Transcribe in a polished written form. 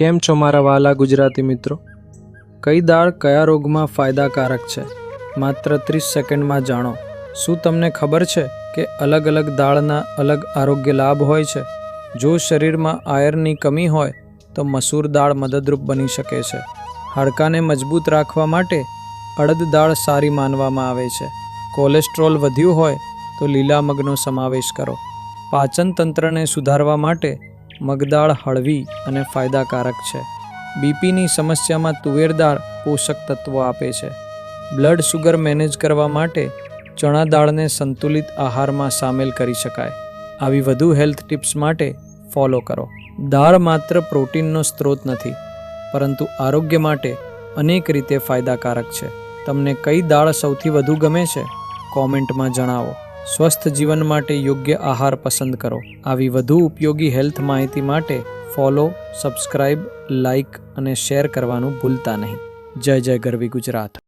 કેમ છો મારા વાલા ગુજરાતી મિત્રો? કઈ દાળ કયા રોગમાં ફાયદાકારક છે? માત્ર 30 સેકન્ડમાં જાણો. શું તમને ખબર છે કે અલગ અલગ દાળના અલગ આરોગ્ય લાભ હોય છે? જો શરીરમાં આયર્નની કમી હોય તો મસૂર દાળ મદદરૂપ બની શકે છે. હાડકાને મજબૂત રાખવા માટે અડદ દાળ સારી માનવામાં આવે છે. કોલેસ્ટ્રોલ વધ્યું હોય તો લીલા મગનો સમાવેશ કરો. પાચન તંત્રને સુધારવા માટે મગદાળ હળવી અને ફાયદાકારક છે. બીપીની સમસ્યામાં તુવેર દાળ પોષક તત્વો આપે છે. બ્લડ શુગર મેનેજ કરવા માટે ચણા દાળને સંતુલિત આહારમાં સામેલ કરી શકાય. આવી વધુ હેલ્થ ટિપ્સ માટે ફોલો કરો. દાળ માત્ર પ્રોટીનનો સ્ત્રોત નથી, પરંતુ આરોગ્ય માટે અનેક રીતે ફાયદાકારક છે. તમને કઈ દાળ સૌથી વધુ ગમે છે? કોમેન્ટમાં જણાવો. સ્વસ્થ જીવન માટે યોગ્ય આહાર પસંદ કરો. આવી વધુ ઉપયોગી હેલ્થ માહિતી માટે ફોલો, સબસ્ક્રાઇબ, લાઇક અને શેર કરવાનું ભૂલતા નહીં. જય જય ગરવી ગુજરાત.